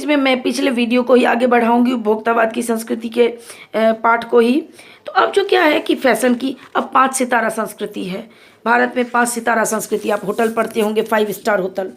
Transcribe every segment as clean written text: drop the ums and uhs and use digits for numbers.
में मैं पिछले वीडियो को ही आगे बढ़ाऊंगी, उपभोक्तावाद की संस्कृति के पाठ को ही। तो अब जो क्या है कि फैशन की अब 5 सितारा संस्कृति है। भारत में 5 सितारा संस्कृति, आप होटल पढ़ते होंगे 5 स्टार होटल।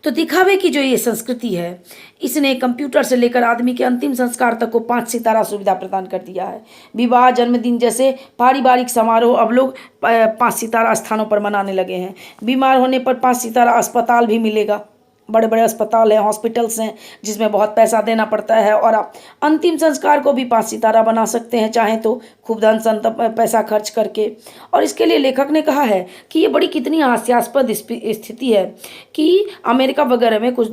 तो दिखावे की जो ये संस्कृति है, इसने कंप्यूटर से लेकर आदमी के अंतिम संस्कार तक को 5 सितारा सुविधा प्रदान कर दिया है। विवाह, जन्मदिन जैसे पारिवारिक समारोह अब लोग 5 सितारा स्थानों पर मनाने लगे हैं। बीमार होने पर 5 सितारा अस्पताल भी मिलेगा। बड़े बड़े अस्पताल हैं, हॉस्पिटल्स हैं, जिसमें बहुत पैसा देना पड़ता है, और आप अंतिम संस्कार को भी 5 सितारा बना सकते हैं चाहें तो, खूब धन पैसा खर्च करके। और इसके लिए लेखक ने कहा है कि ये बड़ी कितनी हास्यास्पद स्थिति है कि अमेरिका वगैरह में कुछ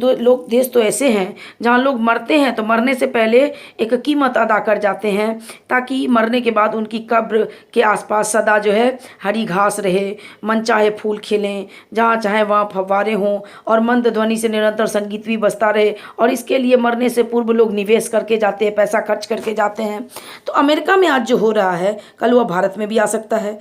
देश तो ऐसे हैं जहाँ लोग मरते हैं तो मरने से पहले एक कीमत अदा कर जाते हैं, ताकि मरने के बाद उनकी कब्र के आसपास सदा जो है हरी घास रहे, मन चाहे फूल खिलें, जहाँ चाहे वहाँ फव्वारे हों, और मंद ध्वनि निरंतर संगीत भी बजता रहे। और इसके लिए मरने से पूर्व लोग निवेश करके जाते हैं, पैसा खर्च करके जाते हैं। तो अमेरिका में आज जो हो रहा है, कल वह भारत में भी आ सकता है।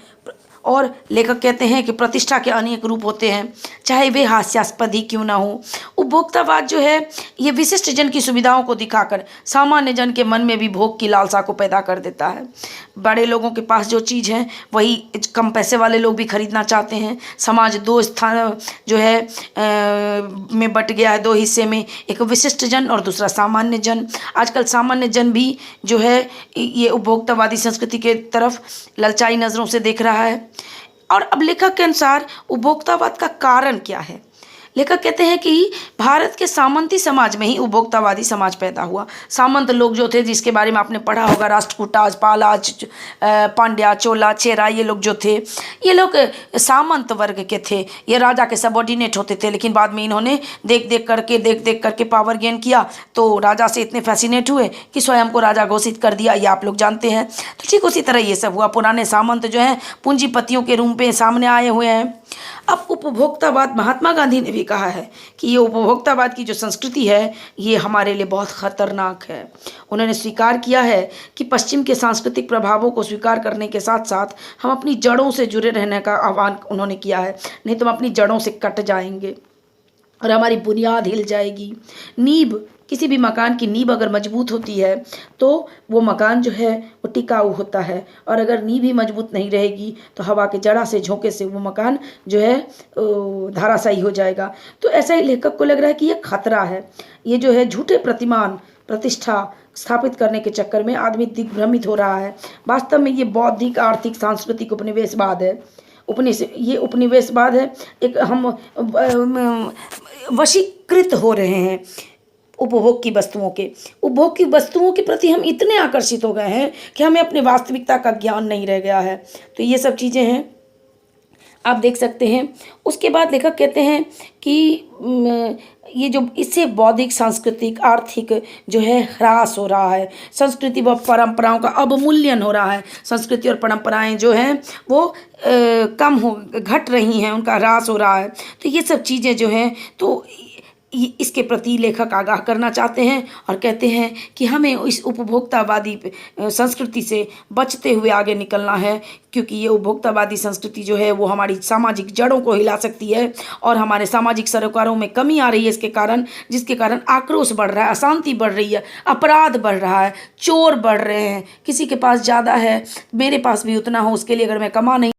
और लेखक कहते हैं कि प्रतिष्ठा के अनेक रूप होते हैं, चाहे वे हास्यास्पद ही क्यों ना हो। उपभोक्तावाद जो है ये विशिष्ट जन की सुविधाओं को दिखाकर सामान्य जन के मन में भी भोग की लालसा को पैदा कर देता है। बड़े लोगों के पास जो चीज़ है वही कम पैसे वाले लोग भी खरीदना चाहते हैं। समाज 2 स्थान जो है में बट गया है, 2 हिस्से में, एक विशिष्ट जन और दूसरा सामान्य जन। आजकल सामान्य जन भी जो है ये उपभोक्तावादी संस्कृति के तरफ ललचाई नज़रों से देख रहा है। और अब लेखक के अनुसार उपभोक्तावाद का कारण क्या है। लेखक कहते हैं कि भारत के सामंती समाज में ही उपभोक्तावादी समाज पैदा हुआ। सामंत लोग जो थे, जिसके बारे में आपने पढ़ा होगा, राष्ट्रकूटाज, पालाज, पांड्या, चोला, चेरा, ये लोग जो थे, ये लोग सामंत वर्ग के थे। ये राजा के सबऑर्डिनेट होते थे, लेकिन बाद में इन्होंने देख देख करके पावर गेन किया, तो राजा से इतने फैसिनेट हुए कि स्वयं को राजा घोषित कर दिया। ये आप लोग जानते हैं। तो ठीक उसी तरह ये सब हुआ। पुराने सामंत जो हैं पूंजीपतियों के रूप में सामने आए हुए हैं। अब उपभोक्तावाद, महात्मा गांधी ने भी कहा है कि ये उपभोक्तावाद की जो संस्कृति है ये हमारे लिए बहुत खतरनाक है। उन्होंने स्वीकार किया है कि पश्चिम के सांस्कृतिक प्रभावों को स्वीकार करने के साथ साथ हम अपनी जड़ों से जुड़े रहने का आह्वान उन्होंने किया है, नहीं तो हम अपनी जड़ों से कट जाएंगे और हमारी बुनियाद हिल जाएगी। नींव, किसी भी मकान की नींव अगर मजबूत होती है तो वो मकान जो है वो टिकाऊ होता है, और अगर नींव ही मजबूत नहीं रहेगी तो हवा के जरा से झोंके से वो मकान जो है धराशायी हो जाएगा। तो ऐसा ही लेखक को लग रहा है कि ये खतरा है। ये जो है झूठे प्रतिमान, प्रतिष्ठा स्थापित करने के चक्कर में आदमी दिग्भ्रमित हो रहा है। वास्तव में ये बौद्धिक, आर्थिक, सांस्कृतिक उपनिवेशवाद है। ये उपनिवेशवाद है। एक हम वशीकृत हो रहे हैं उपभोग की वस्तुओं के प्रति हम इतने आकर्षित हो गए हैं कि हमें अपनी वास्तविकता का ज्ञान नहीं रह गया है। तो ये सब चीज़ें हैं, आप देख सकते हैं। उसके बाद लेखक कहते हैं कि ये जो इससे बौद्धिक, सांस्कृतिक, आर्थिक जो है ह्रास हो रहा है। संस्कृति व परंपराओं का अवमूल्यन हो रहा है। संस्कृति और परंपराएं जो हैं वो घट रही हैं, उनका ह्रास हो रहा है। तो ये सब चीज़ें जो हैं तो इसके प्रति लेखक आगाह करना चाहते हैं और कहते हैं कि हमें इस उपभोक्तावादी संस्कृति से बचते हुए आगे निकलना है, क्योंकि ये उपभोक्तावादी संस्कृति जो है वो हमारी सामाजिक जड़ों को हिला सकती है और हमारे सामाजिक सरोकारों में कमी आ रही है इसके कारण, जिसके कारण आक्रोश बढ़ रहा है, अशांति बढ़ रही है, अपराध बढ़ रहा है, चोर बढ़ रहे हैं। किसी के पास ज़्यादा है, मेरे पास भी उतना हो, उसके लिए अगर मैं कमा नहीं